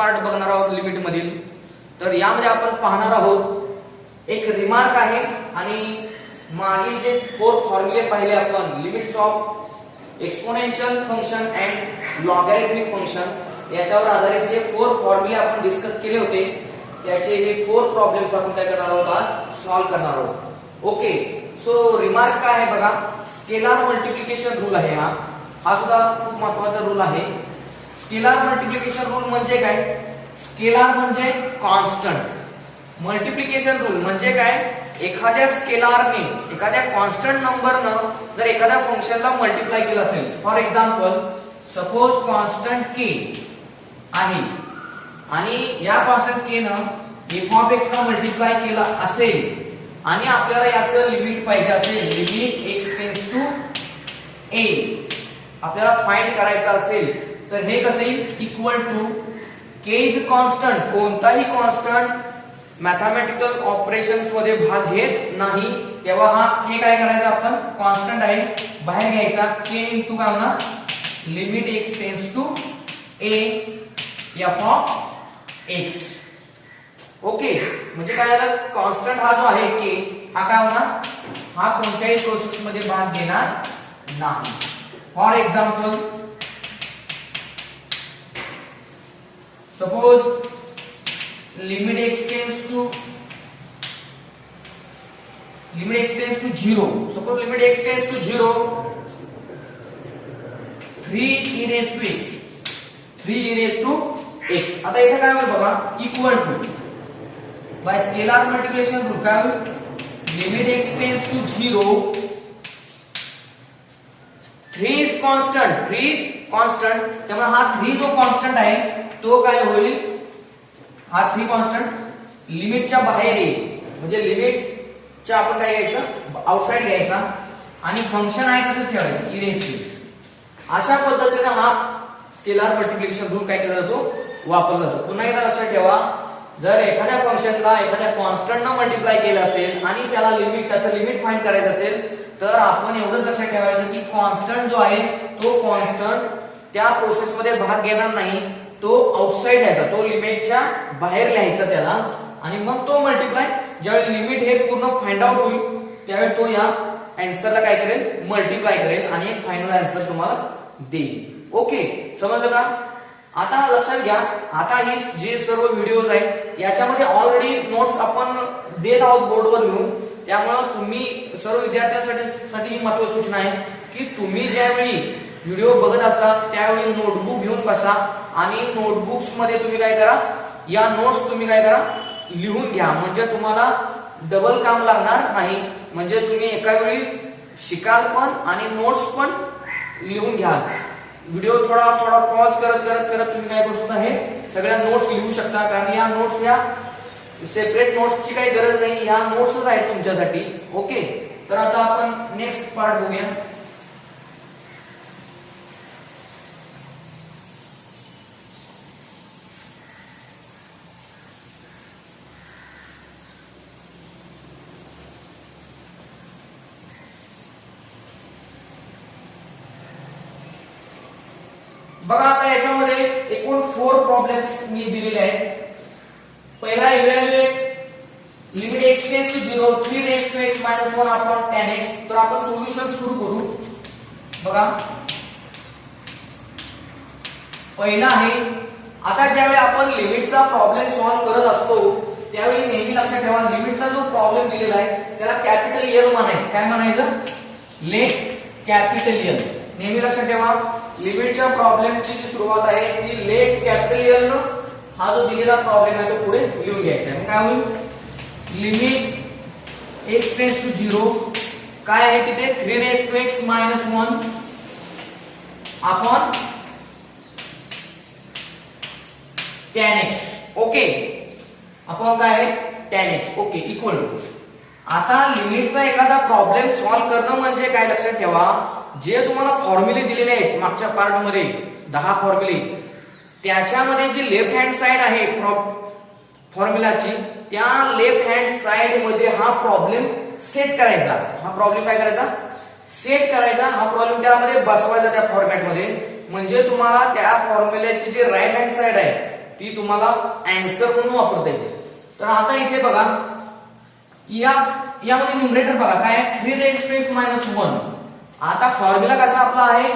Part बघणार आहोत limit मधील. तर यामध्ये आपण पाहणार आहोत एक रिमार्क आहे आणि मागील जे 4 फॉर्म्युले पाहिले आपण limits of exponential function and logarithmic function याच्यावर आधारित जे 4 फॉर्म्युले आपण डिस्कस केले होते त्याचे हे 4 प्रॉब्लेम्स आपण काय करणार आहोत आज सॉल्व्ह करणार आहोत. ओके, सो रिमार्क काय आहे बघा, स्केलार मल्टिप्लिकेशन रूल आहे हा सुद्धा खूप महत्त्वाचा रूल आहे. स्केलार मल्टिप्लिकेशन रूल म्हणजे काय? स्केलार म्हणजे कॉन्स्टंट. मल्टिप्लिकेशन रूल म्हणजे काय? एखाद्या स्केलारने एखाद्या कॉन्स्टंट नंबरनं जर एखाद्या फंक्शनला मल्टिप्लाय केलं असेल, for example suppose constant K आहे आणि या कॉन्स्टंट के न एफ ऑफ एक्स ला मल्टिप्लाय केला असेल आणि आपल्याला याचं लिमिट पाहिजे असेल, limit x tends to A आपल्याला फाइंड करायचं असेल तर हे कसं येईल? Equal to K is constant. कोणताही कॉन्स्टंट मॅथमॅटिकल ऑपरेशन्स मध्ये भाग घेत नाही तेव्हा हा के काय करायचा? आपण कॉन्स्टंट आहे बाहेर घ्यायचा, के इंटू काय होणार? Limit x tends to A F of X. Okay, म्हणजे काय झालं? कॉन्स्टंट हा जो आहे के हा काय होणार? हा कोणत्याही प्रोसेस मध्ये भाग घेणार नाही. For example suppose limit x tends to 0. Suppose limit x tends to 0 3 e raised to x. 3 e raised to x. आता इथे काय होईल बघा? Equal to by scalar multiplication rule काय होईल? Limit x tends to 0 3 is constant. 3 is constant, त्यामुळे हा 3 जो कॉन्स्टंट आहे तो काय होईल? हा 3 कॉन्स्टंट लिमिटच्या बाहेर येईल, म्हणजे लिमिटच्या आपण काय घ्यायचं? आउटसाइड घ्यायचा आणि फंक्शन आहे कसं ठेवायचं? e raised to x. अशा पद्धतीने हा स्केलार मल्टिप्लिकेशन रूल काय केला जातो? वापरला जातो. पुन्हा एकदा लक्षात ठेवा, जर एखाद्या फंक्शनला एखाद्या कॉन्स्टंटनं मल्टिप्लाय केलं असेल आणि त्याला त्याचं लिमिट फाइंड करायचं असेल तर आपण एवढंच लक्षात ठेवायचं की कॉन्स्टंट जो आहे तो कॉन्स्टंट त्या प्रोसेस मध्ये भाग घेणार नाही, तो आउटसाइड घ्यायचा, तो लिमिटच्या बाहेर लिहायचा त्याला आणि मग तो मल्टिप्लाय ज्यावेळी लिमिट हे पूर्ण फाइंड आउट होईल त्यावेळी तो या आन्सरला काय करेल? मल्टिप्लाय करेल आणि एक फायनल आन्सर तुम्हाला देईल. ओके, समजलं का? आता लक्षात घ्या, आता ही जे सर्व व्हिडिओज आहेत याच्यामध्ये ऑलरेडी नोट्स आपण देत आहोत बोर्डवर लिहून. त्यामुळे तुम्ही सर्व विद्यार्थ्यांसाठी महत्त्वाची सूचना आहे की तुम्ही ज्यावेळी व्हिडिओ बघत असता त्यावेळी नोटबुक घेऊन बसा आणि नोटबुक्स मध्ये तुम्ही काय करा? या नोट्स तुम्ही काय करा? लिहून घ्या, म्हणजे तुम्हाला डबल काम लागणार नाही. म्हणजे तुम्ही एका वेळी शिकाल पण आणि नोट्स पण लिहून घ्याल. व्हिडिओ थोडा पॉज करत तुम्ही काय करू शकता? हे सगळ्या नोट्स लिहू शकता, कारण या नोट्स या सेपरेट नोट्सची काही गरज नाही, या नोट्सच आहेत तुमच्यासाठी. ओके, तर आता आपण नेक्स्ट पार्ट बघूया. बघा, आता याच्यामध्ये एकूण 4 प्रॉब्लेम्स मी दिलेले आहेत. पहिला evaluate limit x tends to 0 3 raised to x - 1 upon tan x. तर आपण सोल्युशन सुरू करू. बघा, पहिला आहे, आता ज्यावेळी आपण लिमिटचा प्रॉब्लेम सॉल्व्ह करत असतो त्यावेळी नेहमी लक्षात ठेवा लिमिटचा जो प्रॉब्लेम दिलेला आहे त्याला कॅपिटल एल म्हणायचं. काय म्हणायचं? Let capital L. नेहमी लक्षात ठेवा लिमिटच्या प्रॉब्लेमची जी सुरुवात आहे ती लेट कॅपिटल एल न हा जो दिलेला प्रॉब्लेम आहे तो पुढे लिहून घ्यायचा आहे. काय होईल? लिमिट एक्स टेन्स टू 0 काय आहे तिथे? 3 raised to x - 1 upon tan x. Okay, upon काय आहे? tan x. Okay, equal to. आता लिमिटचा एखादा प्रॉब्लेम सॉल्व्ह करणं म्हणजे काय? लक्षात ठेवा, जे तुम्हाला फॉर्म्युले दिलेले आहेत मागच्या पार्ट मध्ये 10 फॉर्म्युले, त्याच्यामध्ये जी लेफ्ट हँड साइड आहे फॉर्म्युलाची त्या लेफ्ट हँड साइड मध्ये हा प्रॉब्लेम सेट करायचा. हा प्रॉब्लेम काय करायचा? सेट करायचा. हा प्रॉब्लेम त्यामध्ये बसवायचा त्या फॉर्मॅट मध्ये, म्हणजे तुम्हाला त्या फॉर्म्युल्याची जी राईट हँड साइड आहे ती तुम्हाला आन्सर म्हणून वापरता येते. तर आता इथे बघा यामध्ये न्यूमरेटर बघा काय 3 रेज टू एक्स मायनस 1. आता फॉर्म्युला कसा आपला आहे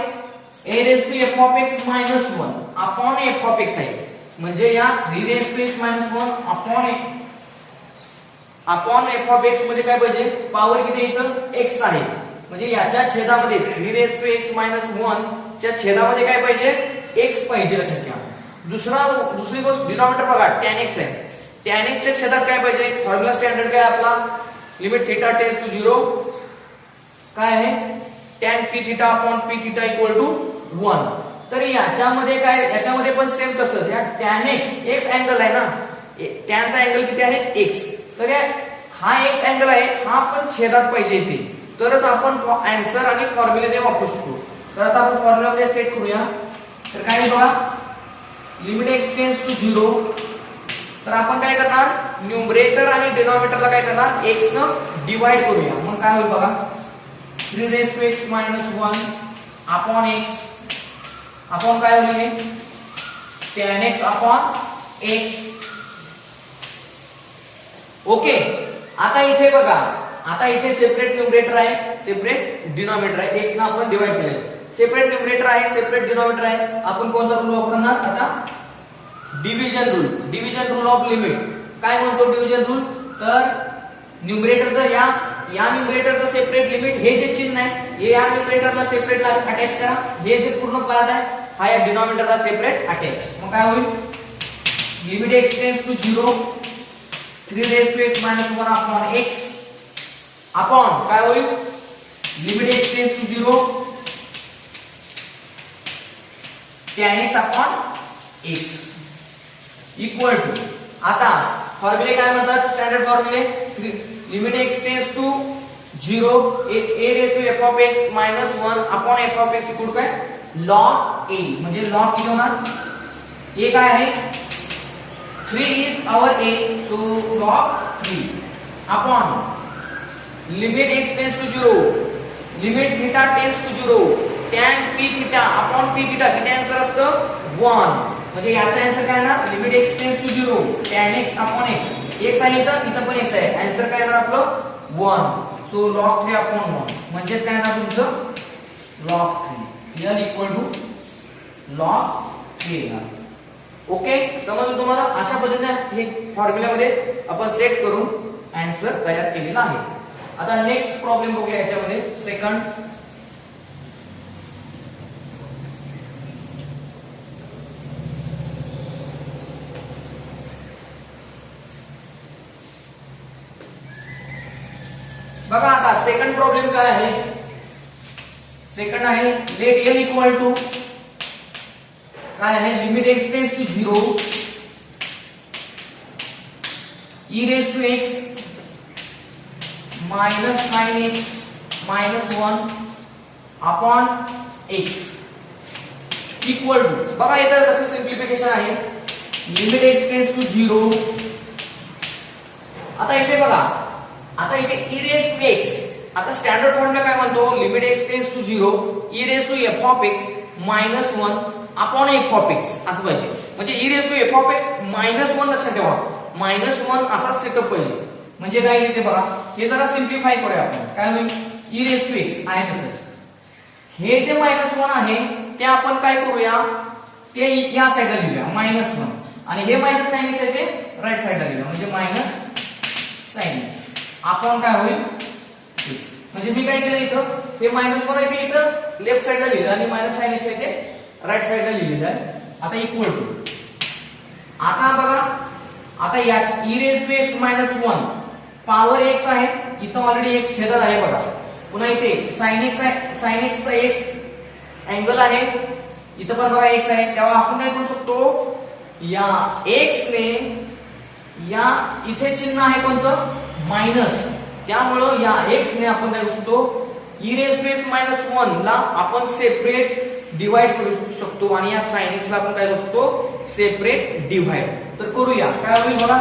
a raise to f of x minus 1 upon f of x आहे. म्हणजे या 3 raise to x minus 1 upon f of x मध्ये काय पाहिजे पॉवर किती इथं x आहे. म्हणजे याच्या छेदामध्ये 3 रेज टू x मायनस 1 च्या छेदामध्ये काय पाहिजे x पाहिजे लक्षात घ्या. दुसरी गोष्ट डिनॉमिनेटर बघा tan x आहे. tan x च्या छेदात काय पाहिजे फॉर्म्युला स्टँडर्ड काय आपला लिमिट थीटा टेंड्स टू 0 काय आहे tan p theta upon p theta equal to 1. तर याच्यामध्ये पण सेम तसंच या tan x अँगल आहे ना tan चा अँगल किती आहे x. तर हा x अँगल आहे हा पण छेदात पाहिजे इथे तरच आपण आन्सर आणि फॉर्म्युला ते वापरू शकतो. तर आता आपण फॉर्म्युला मध्ये सेट करूया. तर काय आहे बघा लिमिट x टेंड्स टू 0. तर आपण काय करणार न्यूमरेटर आणि डिनॉमिनेटरला काय करणार x न डिवाइड करूया. मग काय होईल बघा 3 raise to x minus 1 upon x upon काय होईल tan x upon x. Okay. आता इथे बघा आता इथे सेपरेट न्यूमरेटर आहे सेपरेट डिनॉमिनेटर आहे x ना आपण डिवाइड केले. सेपरेट न्यूमरेटर आहे सेपरेट डिनॉमिनेटर आहे. आपण कोणता रूल वापरणार आता डिव्हिजन रूल ऑफ लिमिट. काय म्हणतो डिव्हिजन रूल तर न्यूमरेटरचं या न्यूमरेटरचं सेपरेट लिमिट हे जे चिन्ह आहे हे या न्यूमरेटरला सेपरेट अटॅच करा. हे जे पूर्ण पार्ट आहे हा या डिनॉमिनेटरला सेपरेट अटॅच. मग काय होईल limit x tends to 0 3 raise to x minus 1 upon x upon काय होईल limit x tends to 0 tan x upon x equal to. आता फॉर्म्युले काय म्हणतात स्टँडर्ड फॉर्म्युले limit x tends to 0 a raise to f of x minus 1 upon f of x equal काय log a. म्हणजे log किती होणार a काय आहे 3 is our a so log 3 upon limit x tends to 0 limit theta tends to 0 tan p theta upon p theta किती answer असतं 1. म्हणजे याचा आन्सर काय येणार limit x tends to 0 tan x upon x x आहे इथं पण x आहे आन्सर काय येणार आपलं 1. सो log 3 अपॉन 1 म्हणजे काय येणार तुमचं log 3 l equal to log 3. Okay समजलं तुम्हाला. अशा पद्धतीने हे फॉर्म्युला मध्ये आपण सेट करून आन्सर तयार केलेला आहे. आता नेक्स्ट प्रॉब्लेम बघूया याच्यामध्ये सेकंड. बघा आता सेकंड प्रॉब्लेम काय आहे सेकंड आहे लेट l इक्वल टू काय आहे limit x tends to 0 e raise to x minus sin x minus 1 upon x equal to. बघा इथं कसं सिंप्लिफिकेशन आहे लिमिट x टेंड्स टू 0. आता इथे बघा आता इथे e रेज टू x आता स्टँडर्ड फॉर्म्युला काय म्हणतो limit x tends to 0 e raise to f of x minus 1 upon f of x असं पाहिजे. म्हणजे e raise to f of x minus 1 लक्षात ठेवा मायनस 1 असा सेटअप पाहिजे. म्हणजे काय येते बघा हे जरा सिंप्लिफाय करूया आपण काय होईल e रेज टू x आहे तसंच. हे जे मायनस 1 आहे ते आपण काय करूया ते या साईडला लिहूया मायनस 1 आणि हे मायनस साइन x आहे ते राईट साईडला लिहूया म्हणजे मायनस साइन x अपॉन काय होईल x. म्हणजे मी काय केलं इथं हे मायनस 1 आहे ते इथं लेफ्ट साईडला लिहिलं आणि मायनस साइन x आहे ते राईट साईडला लिहिलेलं आहे. आता इक्वल टू आता बघा आता या e raise to x minus 1 power x आहे इथं ऑलरेडी x छेदात आहे बघा. पुन्हा इथे sin x आहे sin x चा x अँगल आहे इथं पण बघा x आहे. तेव्हा आपण काय करू शकतो या x ने या इथे चिन्ह आहे कोणतं मायनस त्यामुळं या x ने आपण काय करू शकतो e raise to x minus 1 ला आपण सेपरेट डिवाइड करू शकतो आणि या sin x ला आपण काय करू शकतो सेपरेट डिवाइड. तर करूया काय होईल बघा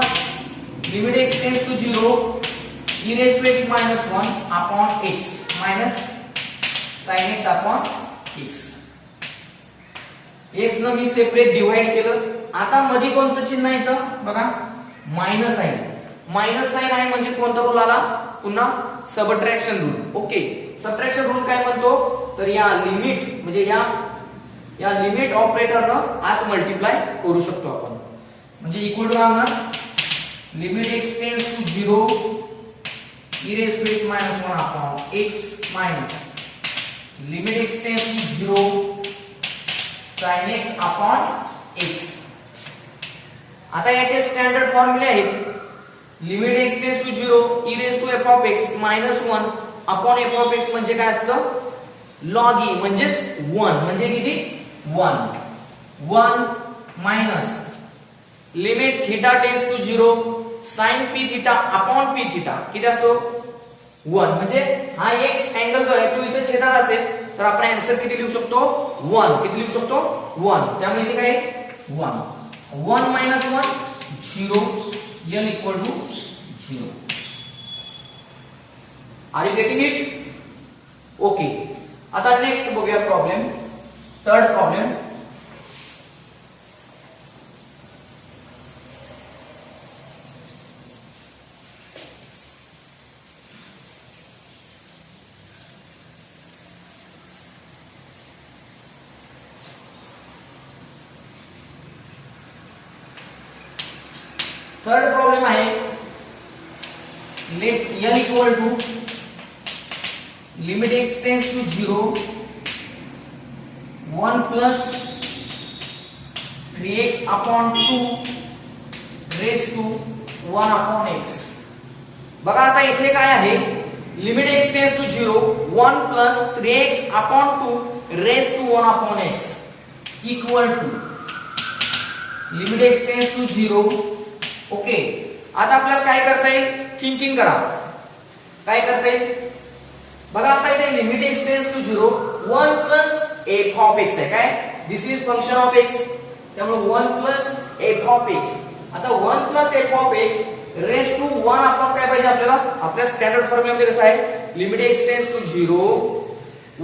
limit x tends to 0 e raise to x minus 1 upon x minus sin x upon x. x न मी सेपरेट डिवाइड केलं आता मध्ये कोणतं चिन्ह आहे इथं बघा, मायनस आहे. मायनस साइन आहे म्हणजे कोणता रूल आला, पुन्हा subtraction rule. Okay, subtraction rule काय म्हणतो, तर या लिमिट म्हणजे या लिमिट ऑपरेटरनं आत मल्टिप्लाय करू शकतो आपण. म्हणजे इक्वल टू काय होणार, limit x tends to 0 e raised to x minus 1 upon x minus limit x tends to 0 sin x upon x. आता याचे स्टँडर्ड फॉर्म्युले आहेत. Limit x tends to 0 e raised to f of x minus 1 upon f of x म्हणजे काय असतं, log e म्हणजेच 1 म्हणजे किती 1 minus limit theta tends to 0 sin p theta upon p theta किती असतो 1. म्हणजे हा x अँगल जो आहे तो इथे छेदात असेल तर आपण आन्सर किती लिहू शकतो 1. किती लिहू शकतो 1. त्यामुळे इथे काय 1 minus 1 0 l equal to 0. Are you getting it? Okay, आता नेक्स्ट बघूया problem. Third problem. Third problem आहे, let l equal to limit x tends to 0 1 plus 3x upon 2 raise to 1 upon x. बघा आता इथे काय आहे, limit x tends to 0 1 plus 3x upon 2 raise to 1 upon x equal to limit x tends to 0. Okay, आता आपल्याला काय करता येईल, थिंकिंग करा. काय करता येईल बघा, आता इथे limit x tends to 0 1 plus f of x आहे. काय, this is function of x, त्यामुळे 1 प्लस f ऑफ x. आता 1 plus f of x raise to 1 upon काय पाहिजे आपल्याला, आपल्या स्टँडर्ड फॉर्म्युला मध्ये कसं आहे, limit x tends to 0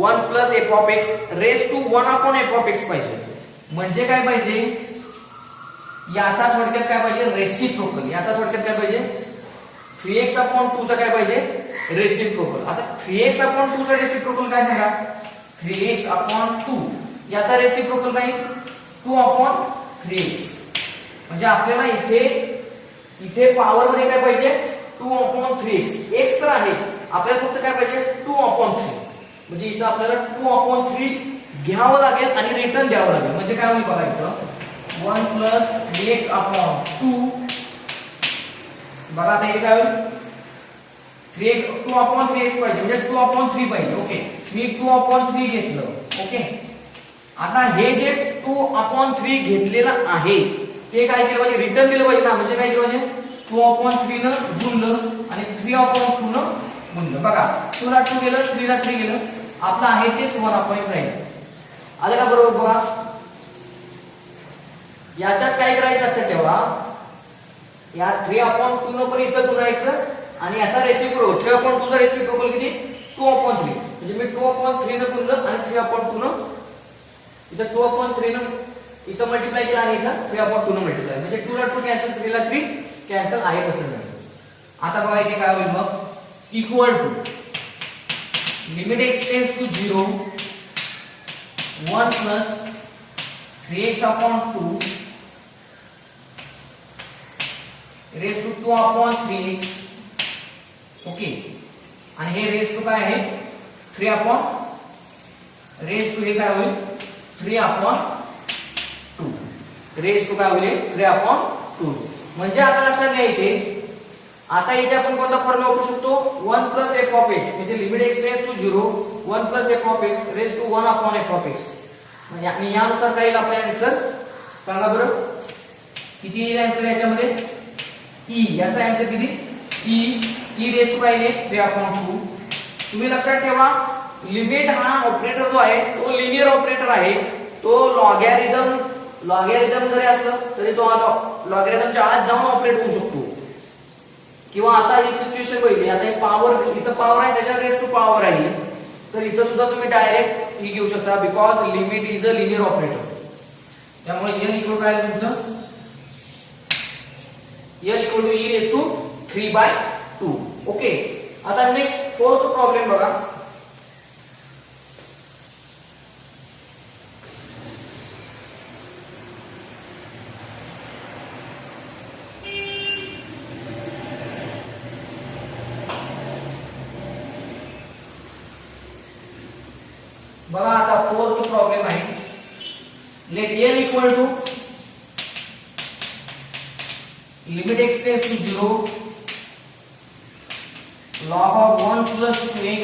1 plus f of x raise to 1 upon f of x पाहिजे. म्हणजे काय पाहिजे, याचा थोडक्यात काय पाहिजे, रेसिप्रोकल. याचा थोडक्यात काय पाहिजे, 3x अपॉन 2 चा काय पाहिजे, रेसिप्रोकल. आता 3x अपॉन 2 चा रेसिप्रोकल काय सांगा, 3x अपॉन 2 याचा रेसिप्रोकल काय 2 अपॉन 3x. म्हणजे आपल्याला इथे पॉवर मध्ये काय पाहिजे 2 अपॉन 3x. x तर आहे, आपल्याला फक्त काय पाहिजे 2 अपॉन 3. म्हणजे इथं आपल्याला 2 अपॉन 3 घ्यावं लागेल आणि रिटर्न द्यावं लागेल. म्हणजे काय होईल बघा, इथं 1 प्लस 3x अपॉन 2. बघा आता इथे काय होईल, 2 अपॉन 3x पाहिजे म्हणजे 2 अपॉन 3 पाहिजे. ओके, मी 2 अपॉन 3 घेतलं. ओके, आता हे जे 2 अपॉन 3 घेतलेलं आहे ते काय केलं पाहिजे, रिटर्न दिलं पाहिजे ना. म्हणजे काय केलं पाहिजे, 2 अपॉन 3 न गुणलं आणि 3 अपॉन 2 न गुणलं. बघा 2 ला 2 गेलं, 3 ला 3 गेलं, आपलं आहे तेच 1 अपॉन x राहील. आलं का बरोबर. बघा याच्यात काय करायचं लक्षात ठेवा, या 3 अपॉन 2 न पण इथं गुणायचं आणि याचा रेसिप्रोकल 3 अपॉन 2 चा रेसिप्रोकल किती 2 अपॉन 3. म्हणजे मी 2 अपॉन 3 न गुणलं आणि 3 अपॉन 2 न इथं 2 अपॉन 3 न इथं मल्टिप्लाय केलं आणि इथं 3 अपॉन 2 न मल्टिप्लाय. म्हणजे 2 ला 2 कॅन्सल, 3 ला 3 कॅन्सल आहे कसं नाही. आता बघा इथे काय होईल मग, equal to limit x tends to 0 1 plus 3x upon 2 raise to 2 upon 3x. Okay, आणि हे रेज टू काय आहे 3 अपॉन रेज टू हे काय होईल 3 अपॉन 2. रेज टू काय होईल 3 अपॉन 2. म्हणजे आता लक्षात घ्या इथे, आता इथे आपण कोणता फॉर्म्युला वापरू शकतो, 1 प्लस f ऑफ x म्हणजे limit x tends to 0 1 plus f of x raise to 1 upon f of x. म्हणजे आणि यानुसार काय येईल आपला आन्सर सांगा बरं, किती येईल आन्सर याच्यामध्ये, e. याचा आन्सर किती e रेज टू काय येईल 3 अपॉन 2. तुम्ही लक्षात ठेवा, लिमिट हा ऑपरेटर जो आहे तो लिनियर ऑपरेटर आहे. तो लॉगॅरिथम जरी असलं तरी तो लॉगॅरिथमच्या आत जाऊन ऑपरेट होऊ शकतो. किंवा आता ही सिच्युएशन बघितली, आता पॉवर इथं पॉवर आहे त्याच्यावर रेज टू पॉवर आहे, तर इथं सुद्धा तुम्ही डायरेक्ट ही घेऊ शकता because limit is a linear operator. त्यामुळे n इक्वल काय तुमचं L equal to e raised to 3/2. Okay, आता नेक्स्ट फोर्थ प्रॉब्लेम बघा. बघा आता फोर्थ प्रॉब्लेम आहे. Let L equal to limit x tends to 0 log of 1 plus 2x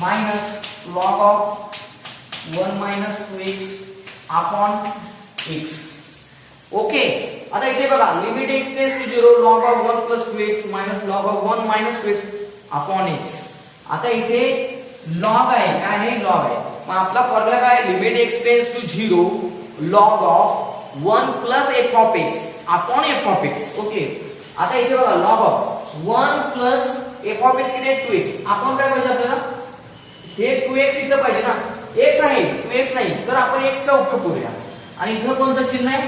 minus log of 1 minus 2x upon x. Okay, आता इथे बघा limit x tends to 0 log of 1 plus 2x minus log of 1 minus 2x upon x. आता इथे log आहे, काय आहे log आहे. मग आपला फॉर्म्युला काय आहे, limit x tends to 0 log of 1 plus f of x upon f of x. Okay, आता इथे बघा log of 1 plus f of x किती आहे 2x. आपण काय पाहिजे आपल्याला, हे 2x इथं पाहिजे ना, x आहे 2x नाही, तर आपण x चा उपयोग करूया. आणि इथं कोणतं चिन्ह आहे,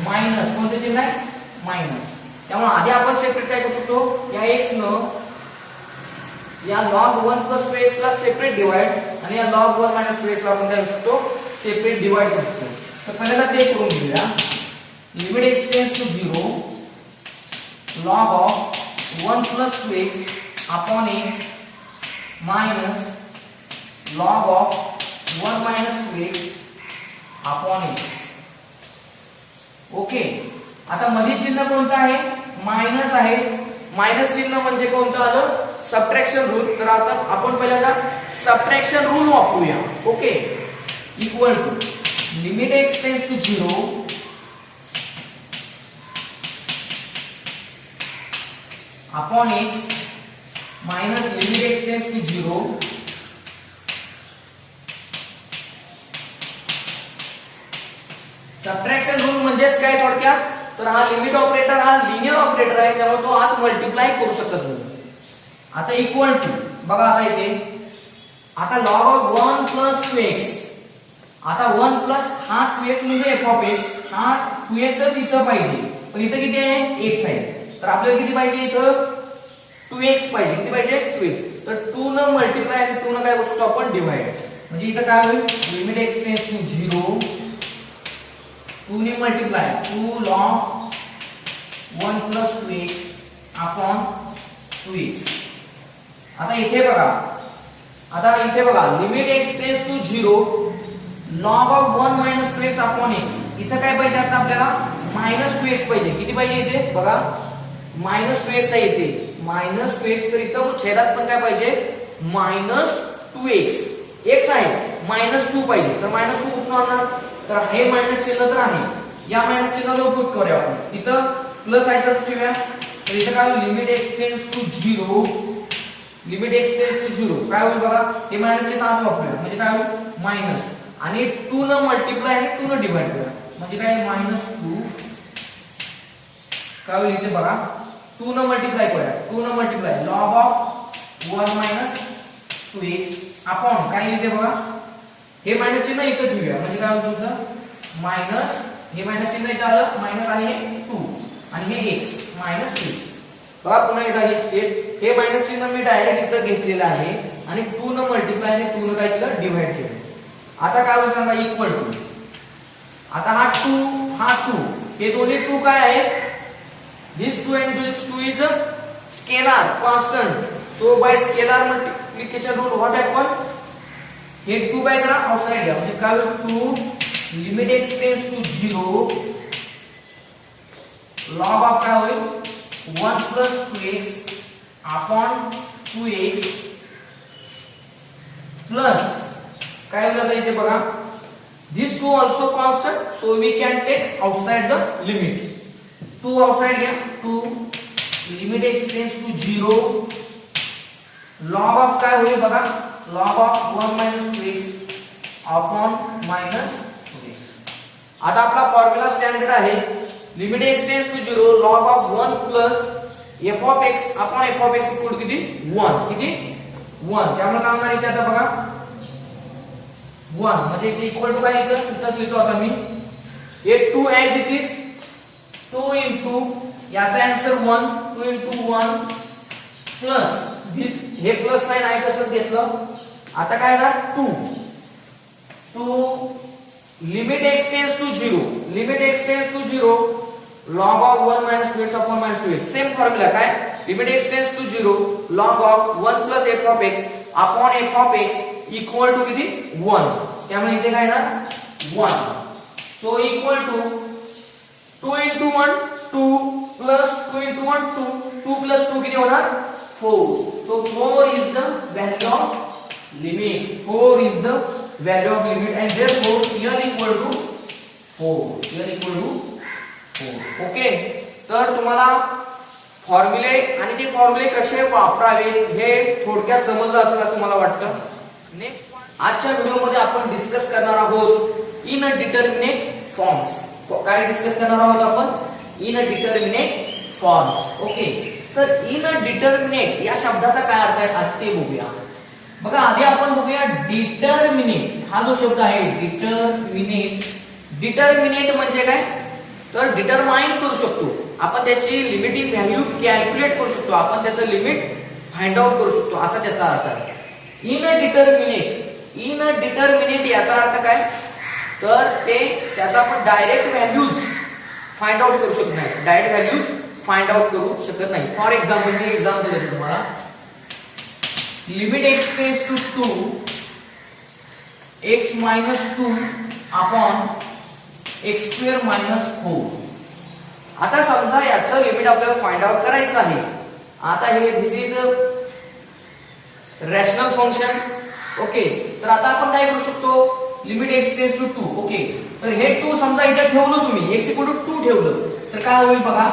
मायनस. कोणतं चिन्ह आहे, मायनस. त्यामुळे आधी आपण सेपरेट काय करू शकतो, या x न या log 1 plus 2x ला सेपरेट डिवाइड आणि या log 1 minus 2x ला आपण काय करू शकतो, सेपरेट डिवाइड करू शकतो. तर पहिल्यांदा ते करून घेऊया. Limit x tends to 0 log of 1 plus 2x upon x minus log of 1 minus 2x upon x. Okay, आता मध्ये चिन्ह कोणतं आहे, मायनस आहे. मायनस चिन्ह म्हणजे कोणतं आलं, सबट्रॅक्शन रूल. तर आता आपण पहिल्यांदा सबट्रॅक्शन रूल वापरूया. Okay, equal to limit x tends to 0 upon x minus limit x tends to 0 subtraction rule म्हणजेच काय थोडक्यात, तर हा लिमिट ऑपरेटर हा लिनियर ऑपरेटर आहे, त्यामुळे तो आत मल्टिप्लाय करू शकत नाही. आता इक्वल टू बघा, आता इथे आता log of 1 plus 2x, आता 1 प्लस हा 2x म्हणजे f of x, हा 2x च इथं पाहिजे, पण इथं किती आहे, x आहे. तर आपल्याला किती पाहिजे, इथं 2x पाहिजे. किती पाहिजे, 2x. तर 2 न मल्टिप्लाय आणि 2 न काय करू शकतो आपण, डिवाइड. म्हणजे इथं काय होईल, लिमिट x टेंड्स टू 0 2 ने multiply 2 log 1 plus 2x upon 2x. आता इथे बघा limit x tends to 0 log of 1 minus 2x upon x. इथं काय पाहिजे, आता आपल्याला minus 2x पाहिजे. किती पाहिजे इथे बघा, minus 2x आहे इथे, minus 2x. तर इथं छेदात पण काय पाहिजे, minus 2x. x आहे minus 2 पाहिजे, तर minus 2 कुठून आणणार, तर हे मायनस चिन्ह तर आहे, या मायनस चिन्हाचा उपयोग करूया आपण. इथं प्लस आहे तर ठेवूया. तर इथं काय होईल, limit x tends to 0 limit x tends to 0 काय होईल बघा, हे मायनस चिन्ह आत वापरूया. म्हणजे काय होईल, मायनस आणि 2 न मल्टिप्लाय आणि 2 न डिवाइड करूया. म्हणजे काय, मायनस 2 काय होईल इथे बघा, 2 न मल्टिप्लाय करूया. 2 न multiply log of 1 minus 2x upon काय इथे बघा, हे मायनस चिन्ह इथं ठेवूया. म्हणजे काय होईल तुमचं, मायनस हे मायनस चिन्ह इथं आलं, मायनस आणि हे 2 आणि हे x मायनस 2x. बघा पुन्हा एकदा हे स्टेप, हे मायनस चिन्ह मी डायरेक्ट इथं घेतलेलं आहे आणि 2 न मल्टिप्लाय आणि 2 न काय केलं, डिवाइड केलं. आता काय होईल सांगा, इक्वल टू आता हा 2 हे दोन्ही 2 काय आहेत, this 2 and this 2 is a scalar constant. So by scalar multiplication rule what happen, हे 2 काय करा, आउटसाइड घ्या. म्हणजे काय होईल, 2 limit x tends to 0 log of काय होईल, 1 plus 2x upon 2x plus काय होईल, आता इथे बघा this 2 also constant, so we can take outside the limit. 2 outside घ्या, 2 limit x tends to 0 log of काय होईल बघा, log of 1 minus 2x upon minus 2x. आता आपला फॉर्म्युला स्टँडर्ड आहे, limit x tends to 0 log of 1 plus f of x upon f of x equal किती, 1. किती, 1. त्यामुळे काय होणार इथे, आता बघा 1 म्हणजे इथे इक्वल टू काय, इथं लिहितो आता मी, हे 2 as it is याचा आन्सर 1 2 into 1 प्लस हे प्लस साइन आहे तसंच घेतलं. आता काय झालं 2 limit x tends to 0 limit x tends to 0 log of 1 minus 2x upon minus 2x same formula काय limit x tends to 0 log of 1 plus f of x upon f of x equal to किती 1. त्यामुळे इथे काय ना 1. So equal to 2 into 1 2 plus 2 into 1 2 2 plus 2 किती होणार 4. So 4 is the value of limit. 4 is the value of limit and therefore here equal to 4. Here equal to 4. Okay. तर तुम्हाला फॉर्म्युले आणि ते फॉर्म्युले कसे वापरावे हे थोडक्यात समजलं असेल असं मला वाटतं. नेक्स्ट आजच्या व्हिडिओमध्ये आपण डिस्कस करणार आहोत इनडिटर्मिनेट फॉर्म्स. काय डिस्कस करणार आहोत आपण इनडिटर्मिनेट फॉर्म्स. ओके. तर इनडिटर्मिनेट या शब्दाचा काय अर्थ आहे आज ते बघूया. बघा आधी आपण बघूया डिटर्मिनेट हा जो शब्द आहे डिटर्मिनेट. डिटर्मिनेट म्हणजे काय तर डिटरमाइन करू शकतो आपण त्याची लिमिटिंग व्हॅल्यू कॅल्क्युलेट करू शकतो आपण त्याचं लिमिट फाइंड आउट करू शकतो असा त्याचा अर्थ आहे. इनडिटर्मिनेट याचा अर्थ काय तर ते त्याचा आपण डायरेक्ट व्हॅल्यूज फाइंड आउट करू शकत नाही. डायरेक्ट व्हॅल्यूज फाइंड आउट करू शकत नाही. फॉर एक्झाम्पल मी एक्झाम्पल देतो तुम्हाला. Limit x tends to 2 x minus 2 upon x square minus 4. आता समजा याचं लिमिट आपल्याला फाइंड आउट करायचं आहे. आता हे this is rational function. Okay. तर आता आपण काय करू शकतो limit x tends to 2. Okay. तर हे 2 समजा इथे ठेवलं तुम्ही x इक्वल टू 2 ठेवलं तर काय होईल बघा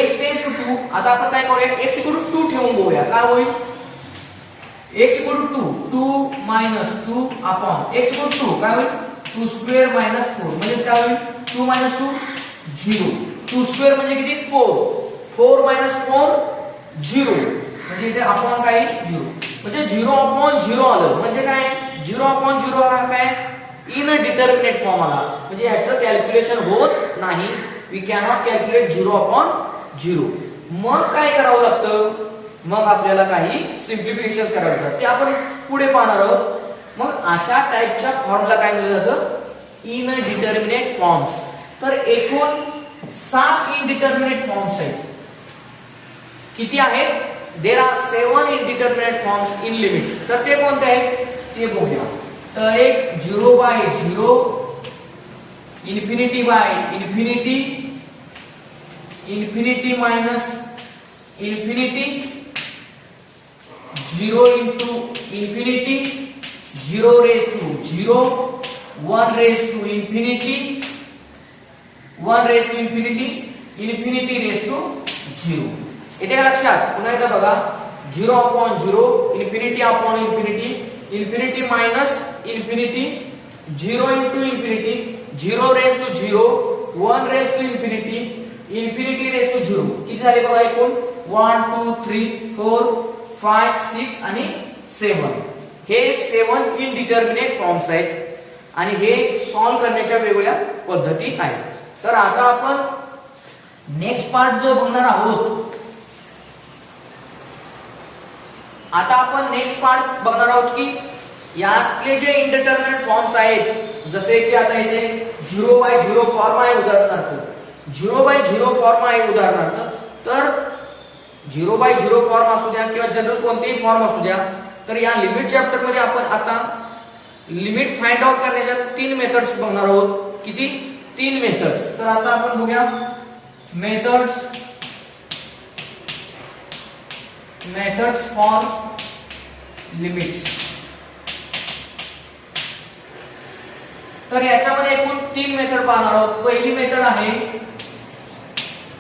x टेंड्स टू 2. आता आपण काय करूया x इक्वल टू 2 ठेवून बघूया काय होईल x equal to 2 minus 2 upon x equal to 2 काय होईल 2 स्क्वेअर minus 4 म्हणजे काय होईल 2 minus 2 0. 2 स्क्वेअर म्हणजे किती 4 4 minus 4 0 म्हणजे इथे अपॉन काय 0 म्हणजे 0 upon 0 आलं म्हणजे काय 0 upon 0 हा काय इनडिटर्मिनेट फॉर्म आला म्हणजे याचं कॅल्क्युलेशन होत नाही. We cannot calculate 0 upon 0. मग काय करावं लागतं मग आपल्याला काही सिम्प्लिफिकेशन करावं लागतं ते आपण पुढे पाहणार आहोत. मग अशा टाइपच्या फॉर्मला काय म्हणलं जातं इनडिटर्मिनेट फॉर्म्स. तर एकूण 7 इनडिटर्मिनेट फॉर्म्स आहेत. किती आहेत there are 7 indeterminate forms in limits. तर ते कोणते आहेत ते बघूया. तर एक 0 by 0 infinity by infinity infinity minus infinity 0 into infinity 0 raised to 0 1 raised to infinity 1 raised to infinity infinity raised to 0. इथे लक्षात पुन्हा एकदा बघा 0 upon 0 infinity upon infinity infinity minus infinity 0 into infinity 0 raised to 0 1 raised to infinity infinity raised to 0. किती झाले बघा एकूण 1 2 3 4 5 6 आणि 7. हे 7 इनडिटर्मिनेट फॉर्म्स आहेत आणि हे सॉल्व्ह करण्याच्या वेगवेगळ्या पद्धती आहेत. तर आता आपण नेक्स्ट पार्ट जो बघणार आहोत की यातले जे इनडिटर्मिनेट फॉर्म्स आहेत जसे की आता इथे 0 by 0 फॉर्म आहे उदाहरणार्थ 0 by 0 फॉर्म आहे उदाहरणार्थ. तर 0 by 0 फॉर्म असू द्या किंवा जनरल कोणतेही फॉर्म असू द्या तर या लिमिट चॅप्टर मध्ये आपण आता लिमिट फाइंड आउट करण्याच्या 3 मेथड्स बघणार आहोत. किती 3 मेथड्स. तर आता आपण बघूया मेथड्स फॉर लिमिट्स. तर याच्यामध्ये एकूण 3 मेथड पाहणार आहोत. पहिली मेथड आहे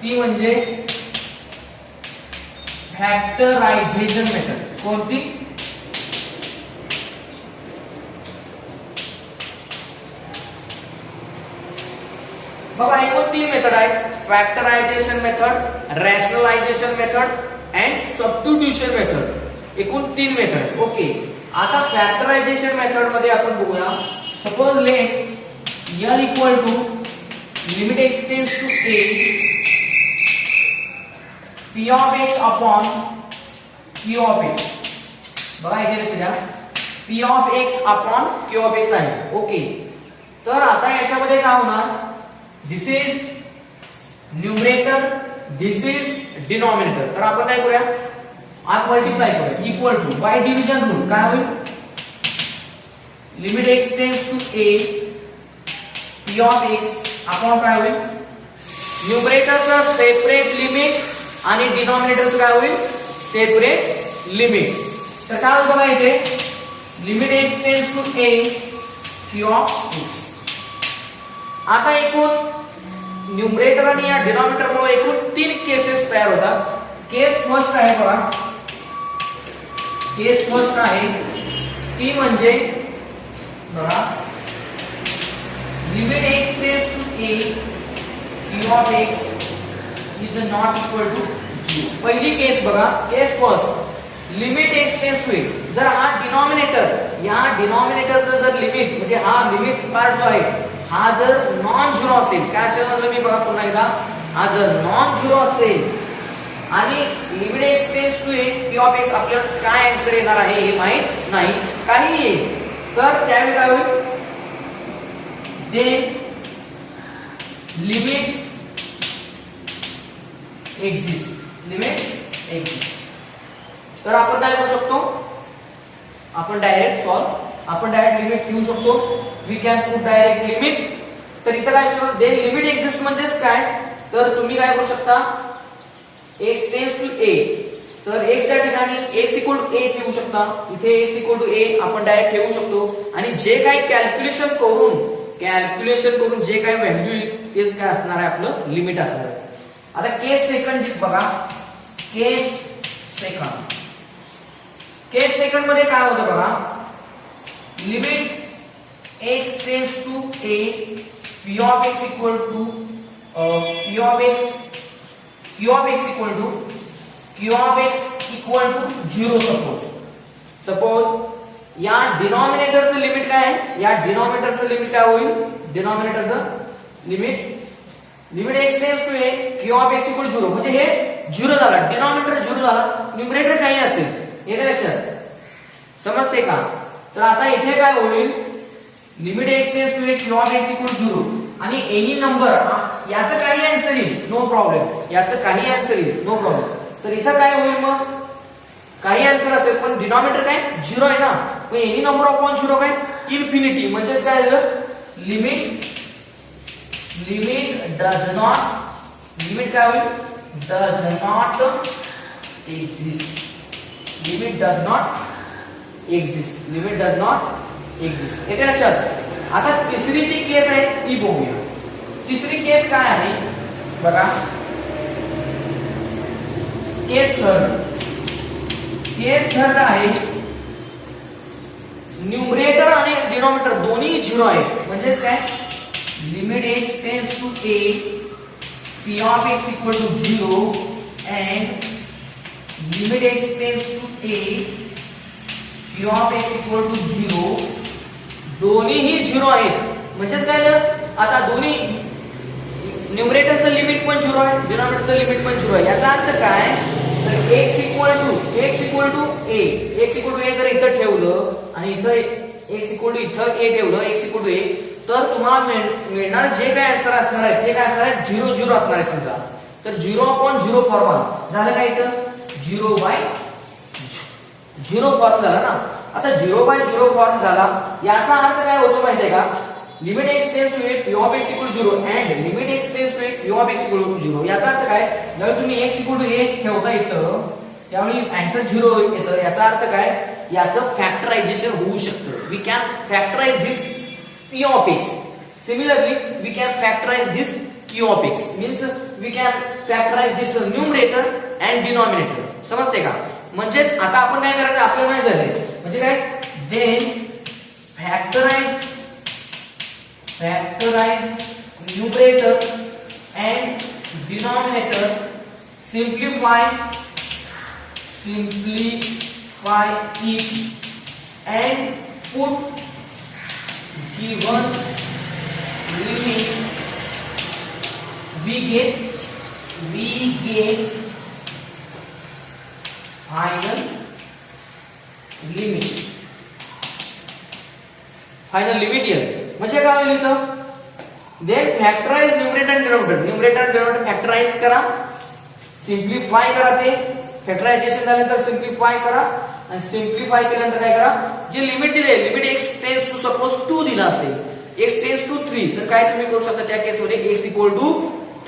ती म्हणजे फॅक्टरायझेशन मेथड. कोणती बघा एकूण 3 मेथड आहेत factorisation method rationalisation method and substitution method. एकूण 3 मेथड. ओके. आता फॅक्टरायझेशन मेथड मध्ये आपण बघूया. Suppose let n equal to limit x tends to a P of x upon Q of x. बघा इथे लक्ष द्या, P of x upon Q of x आहे. ओके, तर आता याच्यामध्ये काय होणार, this is numerator, this is denominator. तर आपण काय करूया, आत मल्टिप्लाय करूया, equal to by division rule काय होईल, limit x tends to a P of x upon काय होईल, न्यूमरेटरचं सेपरेट लिमिट आणि डिनॉमिनेटरचं काय होईल, सेपरेट लिमिट. तर काय होतं बघा इथे, limit x tends to a Q of x. आता एकूण न्यूमरेटर आणि या डिनॉमिनेटर मुळे एकूण 3 केसेस तयार होतात. केस फर्स्ट आहे बघा, केस फर्स्ट आहे ती म्हणजे बघा, limit x tends to a Q of x is not equal to 0. पहिली केस बघा, case first, limit x tends to a. जर हा डिनॉमिनेटर, या डिनॉमिनेटरचं जर लिमिट म्हणजे हा लिमिट पार्ट जो आहे हा जर नॉन झिरो असेल, काय असेल म्हणलं मी बघा पुन्हा एकदा, हा जर नॉन झिरो असेल आणि limit x tends to a Q of x, आपल्याला काय आन्सर येणार आहे हे माहित नाही, काही येईल. तर त्यावेळी काय होईल, then limit exist, limit exist. तर आपण काय करू शकतो, आपण डायरेक्ट सॉल्व, आपण डायरेक्ट लिमिट घेऊ शकतो, we can put direct limit. तर इथं काय शकतो, देन लिमिट एक्झिस्ट म्हणजेच काय, तर तुम्ही काय करू शकता, x टेंड्स टू a, तर x च्या ठिकाणी x इक्वल टू a ठेवू शकता, इथे x इक्वल टू a आपण डायरेक्ट ठेवू शकतो आणि जे काही कॅल्क्युलेशन करून जे काही व्हॅल्यू येईल तेच काय असणार आहे, आपलं लिमिट असणार आहे. आता केस सेकंड जी बघा, केस सेकंड मध्ये काय होतं बघा, limit x tends to a P of x equal to Q of x equal to 0. Suppose या डिनॉमिनेटरचं लिमिट काय आहे, या डिनॉमिनेटरचं लिमिट काय होईल, डिनॉमिनेटरचं limit x tends to a Q of x equal 0, म्हणजे हे 0 झाला, डिनॉमिनेटर 0 झाला, न्यूमरेटर काही असेल, हे लक्षात समजते का. तर आता इथे काय होईल, limit x tends to a Q of x equal 0 आणि एनी नंबर, याचं काही आन्सर येईल, नो प्रॉब्लेम, याचं काही आन्सर येईल, नो प्रॉब्लेम. तर इथं काय होईल, मग काही आन्सर असेल पण डिनॉमिनेटर काय 0 आहे ना, मग एनी नंबर अपॉन 0 काय इन्फिनिटी, म्हणजेच काय झालं, लिमिट डज नॉट, लिमिट काय होईल, does not exist, limit does not exist, limit does not exist. येते लक्षात. आता तिसरी जी केस आहे ती बघूया. तिसरी केस काय आहे बघा, केस थर्ड आहे, न्यूमरेटर आणि डिनॉमिनेटर दोन्ही 0 आहेत, म्हणजेच काय, limit x tends to a P of x equal to 0 and limit x tends to a P of x equal to 0, दोन्हीही 0 आहेत. म्हणजेच काय झालं, आता दोन्ही न्यूमरेटरचं लिमिट पण 0 आहे, डिनॉमिनेटरचं लिमिट पण 0 आहे. याचा अर्थ काय, तर x इक्वल टू a जर इथं ठेवलं आणि इथं x इक्वल टू इथं a ठेवलं, x इक्वल टू a, तर तुम्हाला मिळणार जे काय आन्सर असणार आहे ते काय असणार आहे, 0 0 असणार आहे समजा. तर 0 अपॉन 0 फॉर्म्युला झालं काय, इथं 0 बाय 0 फॉर्म झाला ना. आता 0 बाय 0 फॉर्म झाला, याचा अर्थ काय होतो माहितीये का, limit x tends to a P of x equal 0 and limit x tends to a Q of x equal 0. याचा अर्थ काय, जेव्हा तुम्ही x इक्वल टू a ठेवता इथं त्यावेळी आन्सर 0 येतं. याचा अर्थ काय, याचं फॅक्टरायझेशन होऊ शकतं. We can factorise this P of x. Similarly, we can factorize this Q of x. Means we can factorize this numerator and denominator. समजते का, म्हणजे आता आपण काय करायचं, आपल्याला माहिती झालंय, म्हणजे काय, then factorize numerator and denominator, simplify it and put given limit, we get final limit. Final limit येईल म्हणजे काय होईल इथं. Then factorise numerator and denominator. Numerator and denominator factorise करा, सिम्प्लिफाय करा. ते फॅक्टरायझेशन झाल्यानंतर सिम्प्लिफाय करा आणि सिम्प्लिफाय केल्यानंतर काय करा, जे लिमिट दिले, limit x tends to suppose 2 दिला असेल, x टेन्स टू 3, तर काय तुम्ही करू शकता त्या केस मध्ये x इक्वल टू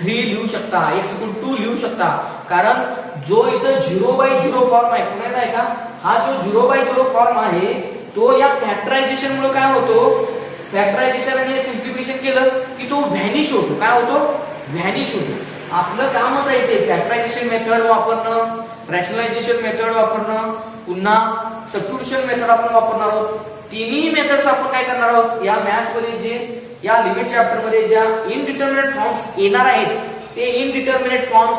3 लिहू शकता, x इक्वल टू 2 लिहू शकता. कारण जो इथं 0/0 फॉर्म आहे, पुन्हा आहे का, हा जो 0/0 फॉर्म आहे तो या फॅक्टरायझेशन मुळे काय होतो, फॅक्टरायझेशन आणि सिम्प्लिफिकेशन केलं की तो व्हॅनिश होतो. काय होतो, व्हॅनिश होतो. आपलं कामच आहे ते फॅक्टरायझेशन मेथड वापरणं, रॅशनलायझेशन मेथड वापरणं, पुन्हा सबस्टिट्यूशन मेथड आपण वापरणार आहोत. तिन्ही मेथड्स आपण काय करणार आहोत या मॅथ्स मध्ये, जे या लिमिट चॅप्टर मध्ये ज्या इनडिटर्मिनेट फॉर्म्स येणार आहेत ते इनडिटर्मिनेट फॉर्म्स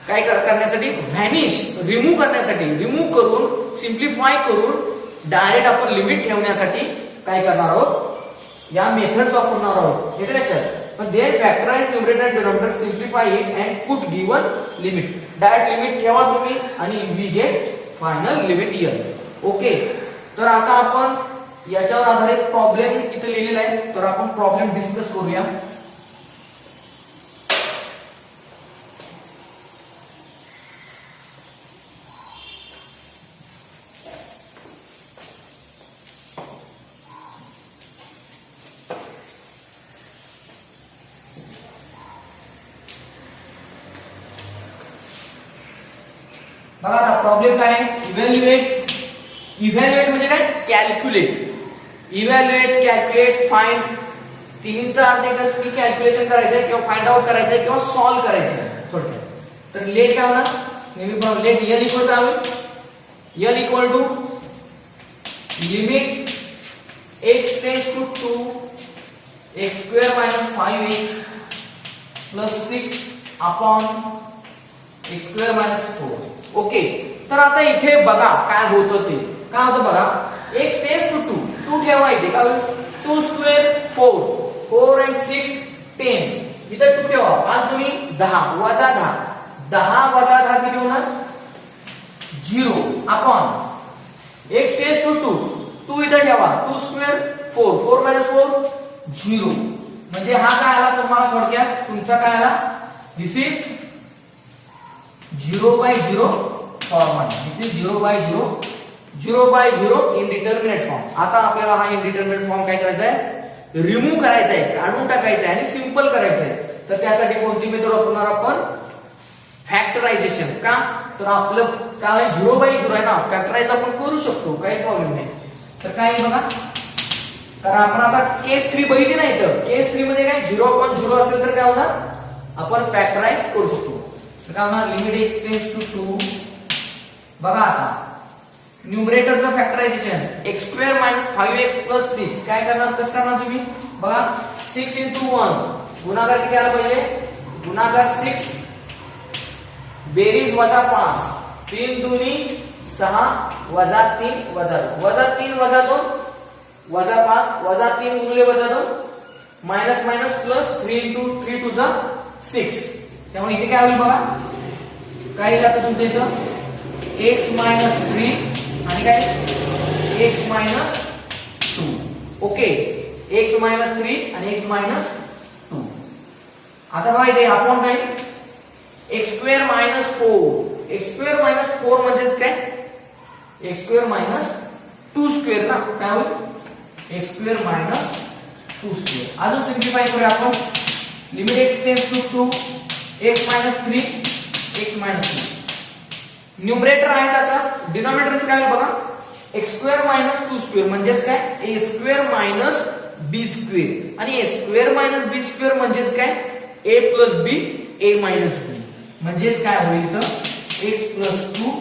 काय करण्यासाठी, व्हॅनिश, रिमूव्ह करण्यासाठी, रिमूव्ह करून सिम्प्लिफाय करून डायरेक्ट आपण लिमिट ठेवण्यासाठी काय करणार आहोत, या मेथड्स वापरणार आहोत. येते लक्षात. पण then factorise numerator and denominator, simplify it and put given limit. Direct limit ठेवा तुम्ही आणि we get final limit here. Okay. तर आता आपण याच्यावर आधारित प्रॉब्लेम इथे लिहिलेला आहे, तर आपण प्रॉब्लेम डिस्कस करूया. बघा आता प्रॉब्लेम काय आहे, इव्हॅल्युएट. इव्हॅल्युएट म्हणजे काय, कॅल्क्युलेट. इव्हॅल्युएट, कॅल्क्युलेट, फाइंड, तिन्हीचा अर्थ एकच की कॅल्क्युलेशन करायचंय किंवा फाइंड आउट करायचंय किंवा सॉल्व्ह करायचंय थोडक्यात. तर लेट काय होणार, नेहमी लेट एल इक्वल टू आहे, L equal to limit x tends to 2 x square minus 5x plus 6 upon x square minus 4. Okay. तर आता इथे बघा काय होतं, ते काय होतं बघा, x टेन्स टू 2 ठेवा इथे, काय होईल, 2 स्क्वेअर 4, 4 and 6 10, इथे 2 ठेवा. आज तुम्ही 10 वजा 10, 10 वजा 10 किती होणार, 0 अपॉन x टेन्स टू 2 इथे ठेवा, 2 स्क्वेअर 4, 4 मायनस 4 0. म्हणजे हा काय आला तुम्हाला थोडक्यात, तुमचा काय आला, दिस इज 0/0 फॉर्म आहे. दिस इज 0/0, 0/0 इनडिटर्मिनेट फॉर्म. आता आपल्याला हा इनडिटर्मिनेट फॉर्म काय करायचा आहे, रिमूव्ह करायचा आहे, काढून टाकायचा आहे आणि सिंपल करायचा आहे. तर त्यासाठी कोणती मेथड वापरणार आपण, फॅक्टरायझेशन. का, तर आपलं काय 0/0 आहे ना, फॅक्टराइज आपण करू शकतो, काही प्रॉब्लेम नाही. तर काय बघा, तर आपण आता केस 3 बघितली नाही, तर केस 3 मध्ये काय 0/0 असेल तर काय होणार, आपण फॅक्टराइज करू शकतो. तर काय होणार, लिमिट x टेन्स टू 2. बघा आता न्यूमरेटरचं factorisation, x square minus 5x plus 6 काय करणार, कसं करणार तुम्ही बघा, 6 into 1 गुणाकार किती आला पाहिजे, गुणाकार 6 बेरीज वजा 5, 3 दुनी 6 वजा 3 वजा 2, वजा 3 वजा 2 वजा 5 वजा 3 गुणिले वजा 2 minus minus plus 3 into 3 to the 6. त्यामुळे इथे काय होईल बघा, काय येईल आता तुमचं इथं, x मायनस 3 आणि काय x minus 2. Okay, x minus 3 आणि x मायनस 2. आता बघा इथे आपण काय, x square minus 4, x square minus 4 म्हणजेच काय, x स्क्वेअर मायनस 2 स्क्वेअर ना, काय होईल, x स्क्वेअर मायनस 2 स्क्वेअर. अजून सिम्प्लिफाय करूया आपण, limit x tends to 2 x minus 3 x minus 2. Numerator आहे तसा, डिनॉमिनेटर काय बघा, x स्क्वेअर मायनस 2 स्क्वेअर म्हणजेच काय, a square minus b square, आणि a square minus b square म्हणजेच काय, a plus b a minus b. म्हणजेच काय होईल तर x plus 2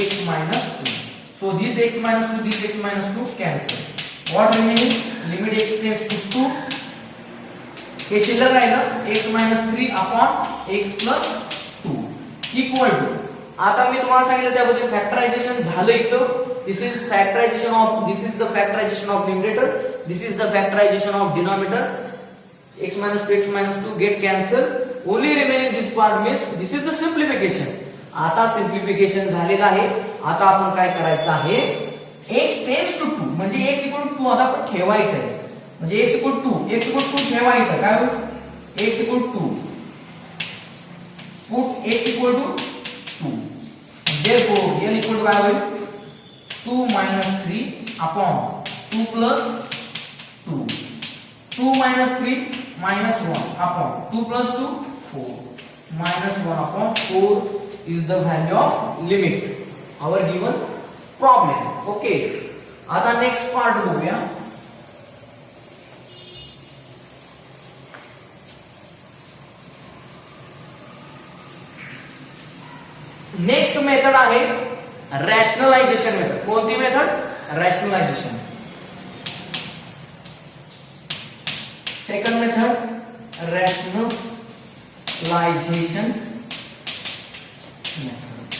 x minus 2. So this x minus 2 this x minus 2 cancel. What remaining, limit x tends to 2, हे शिल्लक राहिलं x minus 3 upon x plus 2 equal to, आता मी तुम्हाला सांगितलं त्याबद्दल फॅक्टरायझेशन झालं इथं. दिस is factorisation of, this is the factorisation of numerator, this is the factorisation of denominator. x minus 2 get cancel, only remaining this part means this is the simplification. आता simplification झालेलं आहे. आता आपण काय करायचं आहे, x टेन्स टू 2 म्हणजे x equal to 2 आता आपण ठेवायचं आहे. म्हणजे x इक्वल टू ठेवायचं. काय होईल, x equal to put x equal to 2. therefore l equal to काय होईल, 2 - 3 upon 2 + 2. 2 - 3 - 1 upon 2 + 2 4 -1 upon 4 is the value of limit our given problem. Okay, आता नेक्स्ट पार्ट बघूया. नेक्स्ट मेथड आहे रॅशनलायझेशन मेथड. कोणती method, rationalisation. Second method rationalization method.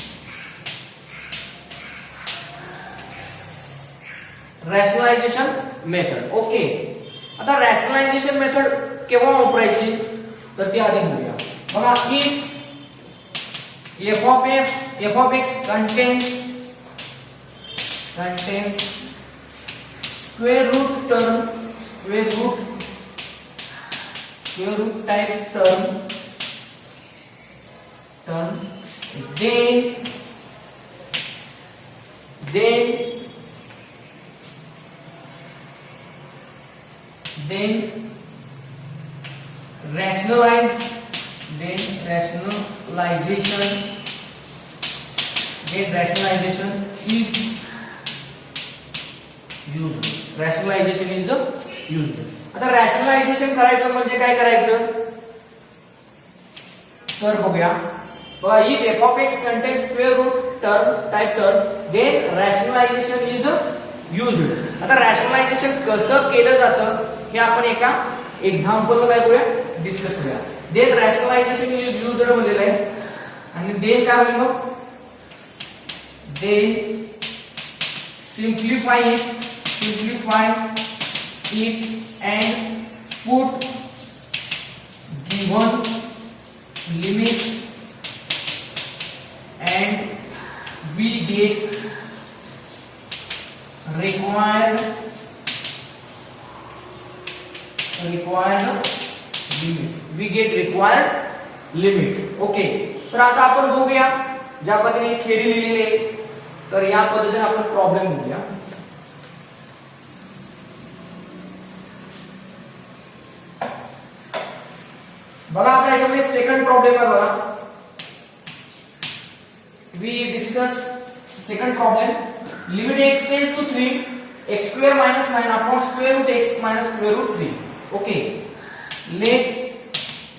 Rationalisation method. Okay, आता rationalisation method केव्हा वापरायची तर ती आधी बघूया. बघा, if f of x contains square root type term, then rationalization is used. Rationalization is used. आता रॅशनलायझेशन करायचं म्हणजे काय करायचं तर बघूया. बघा, if f of x contains square root type term then rationalization is used. आता रॅशनलायझेशन कसं केलं जातं हे आपण एका एक्झाम्पल काय करूया, डिस्कस करूया. then rationalization is used म्हणलेलं आहे. आणि then काय होईल मग, then simplify it and put given limit and we get required limit. Okay, तर आता आपण बघूया ज्या पद्धतीने थेरी लिहिलेली आहे तर या पद्धतीने आपण प्रॉब्लेम बघूया. बघा, आता याच्यामध्ये सेकंड प्रॉब्लेम आहे. बघा, we discuss second problem. Limit x tends to 3 x² - 9 upon square root x - square root 3. Okay, let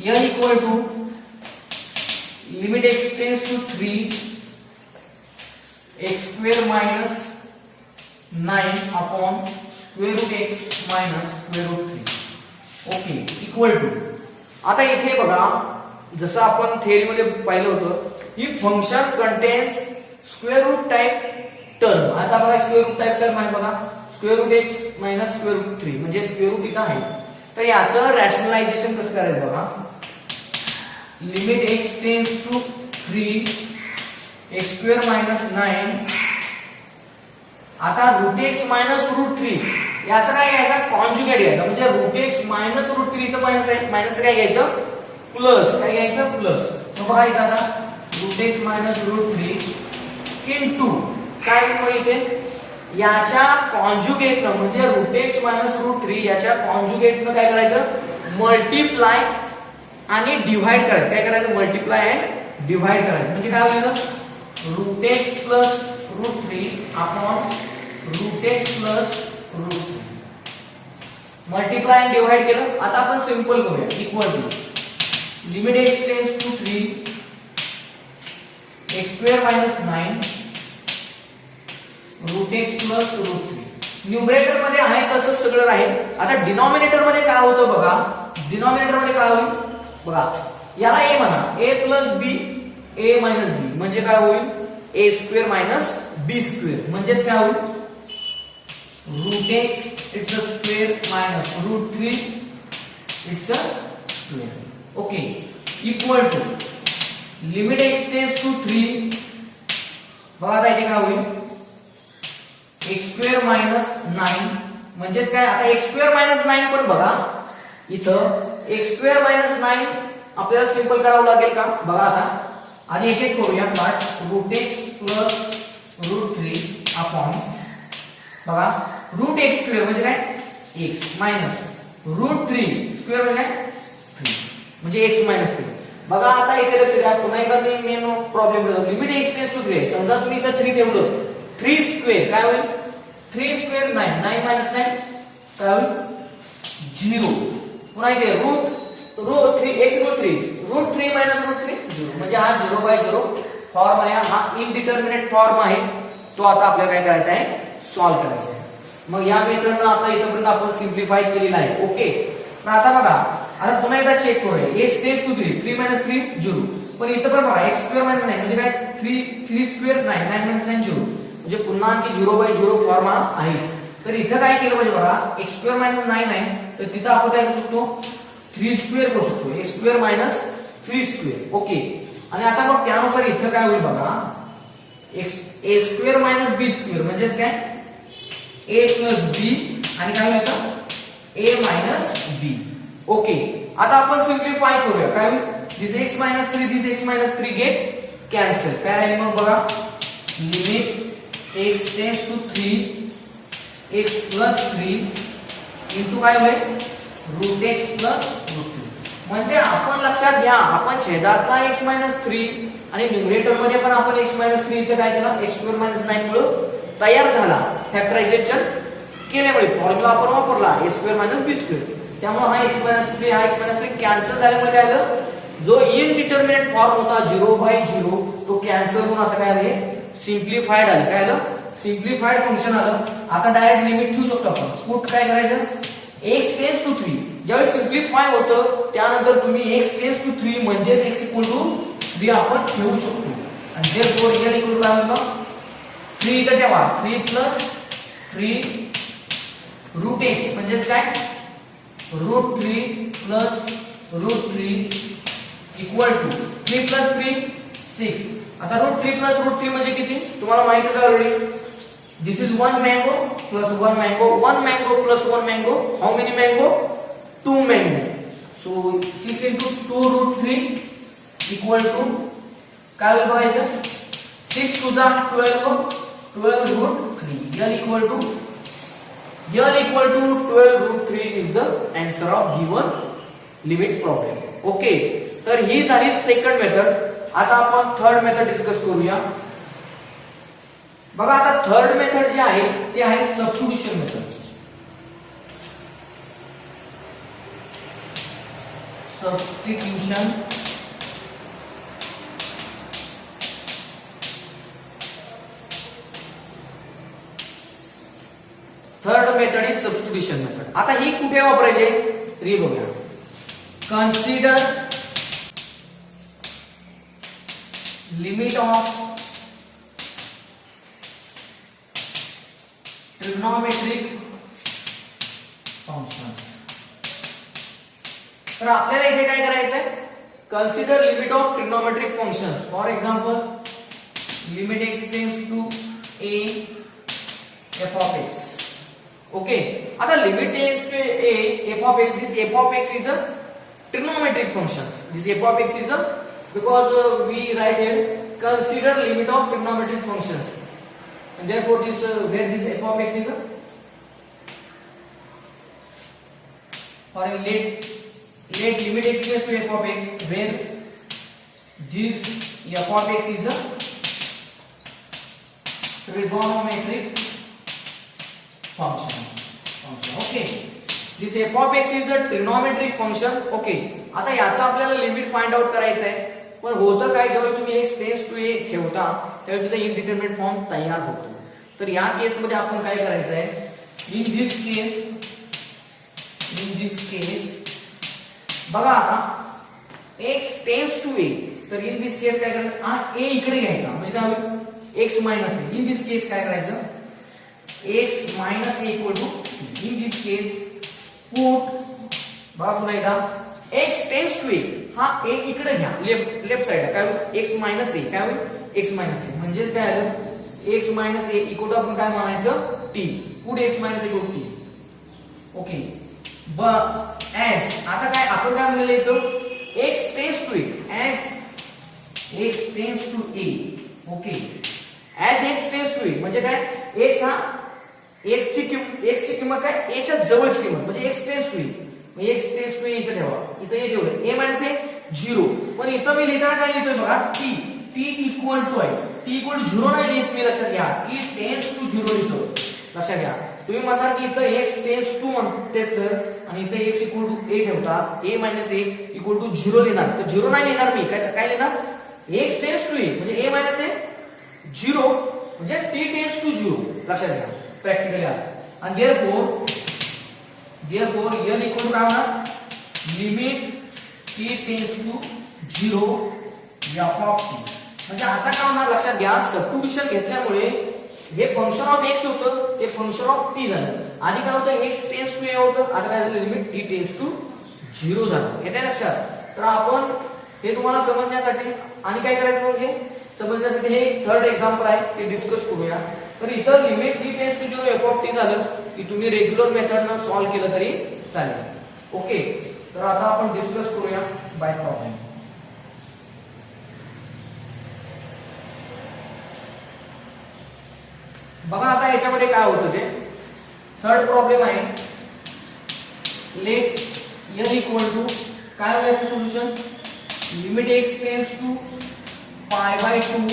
l equal to limit x tends to 3 x² - 9 upon square root x - square root 3. Okay, equal to. आता इथे बघा, जसं आपण theory मध्ये पाहिलं होतं, ही function contains square root type term. आता बघा, स्क्वेअर रूट टाइप टर्म आहे. बघा, square root x - square root 3 म्हणजे स्क्वेअर रूट इथं आहे. तर याचं रॅशनलायझेशन कसं करायचं बघा. Limit x tends to 3 x² - 9 आता रूट x - रूट 3 याचा काय घ्यायचा, कॉन्जुगेट घ्यायचा. म्हणजे रूट x - रूट 3 तर मायनस आहे, मायनस काय घ्यायचं, प्लस. काय घ्यायचं, प्लस. मग बघा इथं आता रूट x - रूट 3 इनटू काय, मग इथे याच्या कॉन्जुगेटनं म्हणजे रूट x - रूट 3 याच्या कॉन्जुगेटनं काय करायचं, मल्टिप्लाय आणि डिव्हाइड करायचं. काय करायचं, मल्टिप्लाय अँड डिव्हाइड करायचं. म्हणजे काय होईल, root x plus root 3 upon root x plus root 3 multiply and divide केलं. आता आपण सिंपल करूया. Equal to limit x tends to 3 x² - 9 root x plus root 3. Numerator मध्ये आहे तसंच सगळं राहील. आता डिनॉमिनेटर मध्ये काय होतं बघा, डिनॉमिनेटर मध्ये काय होईल बघा, याला a म्हणा, a plus b a minus b म्हणजे काय होईल, a² मायनस b². म्हणजेच काय होईल, root x it's a square minus root 3 it's a square. Okay, equal to limit x tends to 3, बघा आता इथे काय होईल x² मायनस 9 म्हणजे काय, आता x² मायनस 9 पण बघा इथं x² मायनस 9 आपल्याला सिंपल करावं लागेल का, बघा आता आणि एक एक करूया पार्ट. √x प्लस √3 अपॉन, बघा √x² म्हणजे काय x मायनस √3 स्क्वेअर म्हणजे काय 3 म्हणजे x मायनस 3. बघा आता इथे लक्ष द्या, पुन्हा एकदा मी मेन प्रॉब्लेम करतो. लिमिट x टेन्स टू 3, समजा तुम्ही इथं 3 ठेवलं, 3 स्क्वेअर काय होईल 3 स्क्वेअर 9, 9 मायनस 9 काय होईल 0. पुन्हा इथे √3 √3 मायनस √3 0 म्हणजे हा 0/0 फॉर्म आहे, हा इनडिटर्मिनेट फॉर्म आहे. तो आता आपल्याला काय करायचा आहे सॉल्व्ह करायचा आहे. मग या मेथडला आता इथपर्यंत आपण सिम्प्लिफाय केलेला आहे. ओके, पण आता बघा, आता पुन्हा एकदा चेक करूया. x टेन्स टू 3, 3 मायनस 3 0, पण इथं पण बघा x² मायनस 9 म्हणजे काय 3 स्क्वेअर 9, 9 मायनस 9 0 म्हणजे पुन्हा आणखी 0/0 फॉर्म हा आहेच. तर इथं काय केलं पाहिजे बघा, x² मायनस 9 आहे तर तिथं आपण काय करू शकतो 3 स्क्वेअर करू शकतो, x² मायनस 3 स्क्वेअर. ओके, आणि आता मग त्यानुसार इथं काय होईल बघा, a² मायनस b² म्हणजे काय a प्लस b आणि काय होईल a मायनस b. ओके, आता आपण सिम्प्लिफाय करूया. काय होईल this x minus 3 this x minus 3 get cancel. काय आहे मग बघा, limit x tends to 3 x plus 3 into काय होईल √x प्लस √3. म्हणजे आपण लक्षात घ्या, आपण छेदातला x मायनस 3 आणि न्यूमरेटर मध्ये पण आपण x मायनस 3 इथे काय केला x² मायनस 9 मुळे तयार झाला. फॅक्टरायझेशन केल्यामुळे फॉर्म्युला आपण वापरला a² मायनस b². त्यामुळे हा x मायनस 3 हा x मायनस 3 कॅन्सल झाल्यामुळे काय झालं, जो इनडिटर्मिनेट फॉर्म होता 0/0 तो कॅन्सल होऊन आता काय आले सिम्प्लिफाईड आले. काय आलं सिम्प्लिफाईड फंक्शन आलं. आता डायरेक्ट लिमिट ठेवू शकतो आपण. पुट काय करायचं x टेन्स टू 3, ज्यावेळी सिम्प्लिफाय होतं त्यानंतर तुम्ही x टेन्स टू 3 म्हणजे x इक्वल टू 3 आपण ठेवू शकतो. आणि therefore n इक्वल टू काय होतं 3 इथे ठेवा, 3 प्लस 3 √x म्हणजे काय √3 प्लस √3 इक्वल टू 3 प्लस 3 6. आता √3 प्लस √3 म्हणजे किती तुम्हाला माहिती आहे already. This is 1 mango plus 1 mango. 1 mango plus 1 mango. How many mango? 2 mango. So 6 into 2 √3 equal to काय होईल बघायचं 6 to the 12 √3. L equal to 12 √3 is the answer of given limit problem. Okay, तर ही झाली सेकंड मेथड. आता आपण third method discuss करूया. बघा आता थर्ड मेथड जे आहे ते आहे substitution method. Substitution third method is substitution method. आता ही कुठे वापरायचे री बघूया. Consider limit of trigonometric function. तर आपल्याला इथे काय करायचंय consider limit of trigonometric function. For example limit x tends to a f of x. Okay, आता limit x to a f of x, this f of x is a trigonometric function. This f of x is a, because we write here consider limit of trigonometric functions. And therefore this where this f of x is a, or let limit x tends to f of x where this f of x is a trigonometric function. Okay, this f of x is a trigonometric function. Okay, आता याचा आपल्याला limit find out करायचं आहे. पण होतं काय जेव्हा तुम्ही x टेन्स टू a ठेवता तेव्हा तिथे इनडिटर्मिनेट फॉर्म तयार होतो. तर या केस मध्ये आपण काय करायचं आहे इन दिस केस बघा आता x टेन्स टू a. तर इन दिस केस काय करायचं हा a इकडे घ्यायचा म्हणजे काय होईल x minus a. In this case काय करायचं x minus a equal to in this case put बघा पुन्हा एकदा x टेन्स टू a हा ए इकडे घ्या, लेफ्ट साइड काय होईल एक्स मायनस ए, काय होईल एक्स मायनस ए, म्हणजेच काय आलं x minus a equal to आपण काय म्हणायचं टी, पुढे x minus a equal t. Okay as आता काय आपण काय म्हणलेलं इथं x tends to a, as x tends to a. Okay as x tends to a म्हणजे काय एक्स हा एक्स ची किंमत काय ए च्या जवळची किंमत म्हणजे x tends to a, x tends to a इथे ठेवा, इथे ए ठेवलं ए मायनस ए 0, पण इथं मी लिहिताना काय लिहितोय बघा टी, टी इक्वल टू आहे, टी इक्वल टू 0 नाही लिहित मी, लक्षात घ्या टी टेन्स टू 0 लिहितो, लक्षात घ्या. तुम्ही म्हणता की इथं एक्स टेन्स टू म्हणते सर आणि इथं एक्स इक्वल टू ए ठेवता, ए मायनस ए इक्वल टू 0 लिहिणार, तर 0 नाही लिहिणार मी, काय लिहिणार एक्स टेन्स टू ए म्हणजे ए मायनस ए 0 म्हणजे टी टेन्स टू 0, लक्षात घ्या प्रॅक्टिकली. आणि देयरफॉर एल इक्वल टू काय होणार limit t tends to 0 f of t. म्हणजे आता काय होणार लक्षात घ्या, सबस्टिट्यूशन घेतल्यामुळे हे फंक्शन ऑफ एक्स होतं ते फंक्शन ऑफ टी झालं. आधी काय होतं एक्स टेन्स टू ए होतं, आता काय झालं लिमिट टी टेन्स टू 0 झालं. येते लक्षात. तर आपण हे तुम्हाला समजण्यासाठी आणि काय करायचं म्हणजे समजण्यासाठी हे थर्ड एक्झाम्पल आहे ते डिस्कस करूया. तर इथं limit t tends to 0 f of t झालं की तुम्ही रेग्युलर मेथडनं सॉल्व्ह केलं तरी चालेल. ओके तर आता आपण डिस्कस करूया बाय प्रॉब्लेम. बघा आता याच्यामध्ये काय होतं ते थर्ड प्रॉब्लेम आहे. लेट एल इक्वल टू काय होईल याचं solution limit x tends to pi by 2.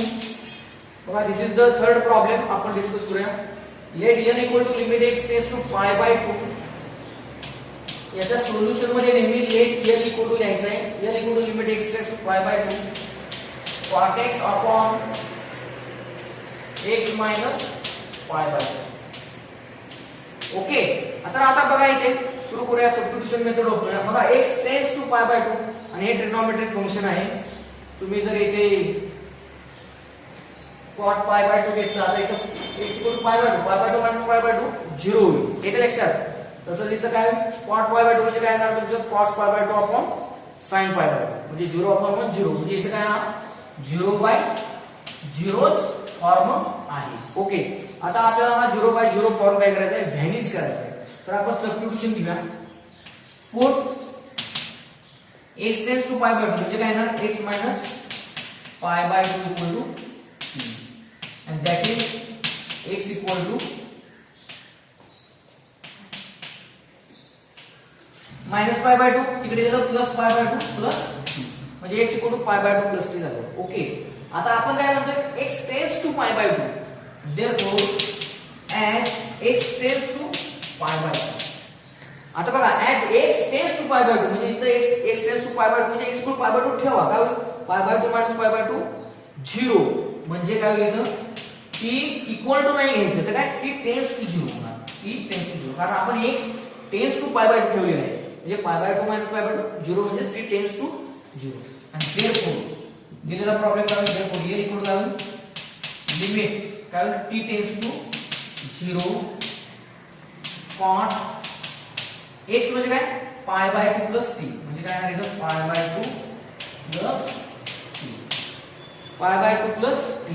बघा this is the third problem आपण डिस्कस करूया. Let L equal to limit x tends to pi by 2. याच्या सोल्युशन मध्ये नेहमी लेट एल इक्वल टू लिहायचं आहे. L equal to limit x tends to pi by 2 cot x upon x minus pi by 2. Okay आता बघा इथे सुरू करूया सबस्टिट्यूशन मेथड वापरूया. बघा x tends to pi by 2 आणि हे ट्रिग्नोमेट्रिक फंक्शन आहे. तुम्ही जर इथे cot पाय बाय 2 घेतला तर इथे x equal to pi by 2 minus pi by 2 0 होईल. येते लक्षात. तसंच इथं काय cot पाय बाय 2 म्हणजे काय येणार तुमचं cos पाय बाय 2 अपॉन sin पाय बाय 2 म्हणजे 0 अपॉन 0 म्हणजे इथे काय 0 बाय 0च फॉर्म आहे. ओके आता आपल्याला हा 0 बाय 0 फॉर्म काय करायचा आहे व्हॅनिश करायचा आहे. तर आपण सबस्टिट्यूशन घेऊया. Put x tends to pi by 2 म्हणजे काय येणार x minus pi by 2 equal to and that is x equal to minus pi by 2 तिकडे गेलं प्लस पाय बाय 2 प्लस म्हणजे x equal to pi by 2 plus t झालं. ओके आता आपण काय म्हणतोय x tends to pi by 2 therefore as x tends to pi by 2. आता बघा as x tends to pi by 2 म्हणजे इथं x tends to pi by 2 म्हणजे x equal pi by 2 ठेवा. काय होईल pi by 2 minus pi by 2 0 म्हणजे काय होईल इथं t इक्वल टू नाही घ्यायचं तर काय t टेन्स टू 0 होणार. t टेन्स टू 0 कारण आपण x tends to pi by 2 ठेवलेला आहे म्हणजे पाय बाय 2 मायनस पाय बाय 2 0 म्हणजे t टेन्स टू 0. आणि देयरफॉर दिलेला प्रॉब्लेम काय होईल देयरफॉर l इक्वल टू काय होईल लिमिट काय होईल t tends to 0 cot x म्हणजे काय पाय बाय 2 प्लस t म्हणजे काय येणार इथं पाय बाय 2 प्लस t पाय बाय 2 प्लस t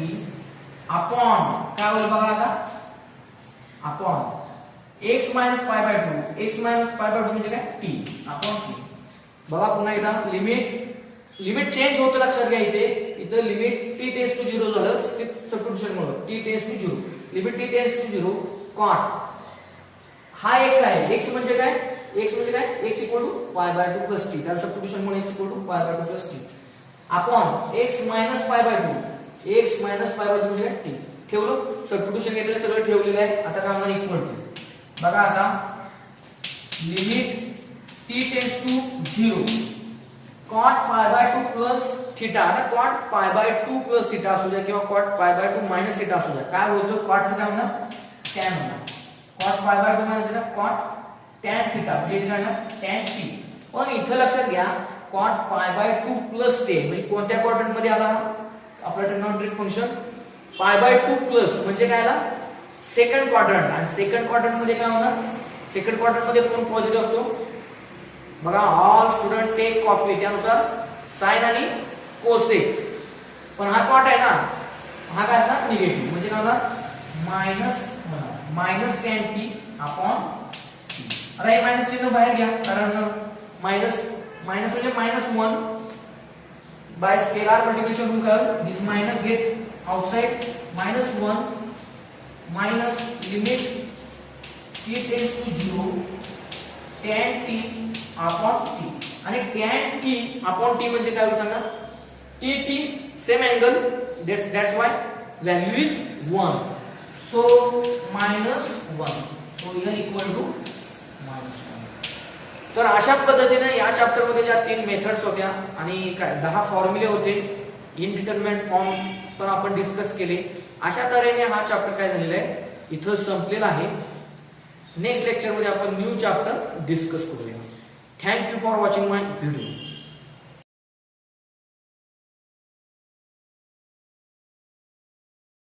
अपॉन काय होईल बघा आता upon x minus pi by 2 x minus pi by 2 म्हणजे काय t अपॉन t. बघा पुन्हा एकदा लिमिट चेंज होतं लक्षात घ्या. इथे लिमिट t टेन्स टू 0 झालं सबस्टिट्यूशन मुळे t tends to 0 limit t tends to 0 cot हा x आहे x म्हणजे काय x equal to pi by 2 plus t त्या सबस्टिट्यूशन मुळे x equal to pi by 2 plus t upon x minus pi by 2 x minus pi by 2 म्हणजे t ठेवलं. Substitution घेतलेलं सगळं ठेवलेलं आहे. आता काय होणार इक्वल टू बघा आता limit t tends to 0 cot pi by 2 plus theta. आता cot pi by 2 plus theta असू द्या किंवा cot pi by 2 minus theta असू द्या काय होतं cot चं काय होणार tan होणार. cot pi by 2 minus theta cot tan theta म्हणजे इथे काय होणार tan t. पण इथं लक्षात घ्या cot pi by 2 plus t म्हणजे कोणत्या क्वाड्रंट मध्ये आला आपला ट्रिग्नोमेट्रिक फंक्शन पाय बाय 2 प्लस म्हणजे काय आला सेकंड क्वाड्रंट. आणि सेकंड क्वाड्रंट मध्ये काय होणार सेकंड क्वाड्रंट मध्ये कोण पॉझिटिव्ह असतो बघा ऑल स्टुडंट टेक कॉफी त्यानुसार साइन आणि कोसेक, पण हा कॉट आहे ना, हा काय असणार निगेटिव्ह, म्हणजे काय होणार minus tan t upon t. आता हे मायनस चिन्ह बाहेर घ्या, कारण मायनस म्हणजे -1 by scalar multiplication रूल काय होईल, this minus get outside, -1 minus limit t tends to 0 tan t upon t. आणि tan t अपॉन t म्हणजे काय होईल सांगा, t same angle, that's why value is 1, so -1, so here equal to -1. तर अशा पद्धतीने या चॅप्टर मध्ये ज्या 3 मेथड्स होत्या आणि काय 10 फॉर्म्युले होते, इनडिटरमिनेट फॉर्म पण आपण डिस्कस केले. अशा तऱ्हेने हा चॅप्टर काय झालेला आहे इथं संपलेला आहे. नेक्स्ट लेक्चर मध्ये आपण न्यू चॅप्टर डिस्कस करूया. Thank you for watching my video.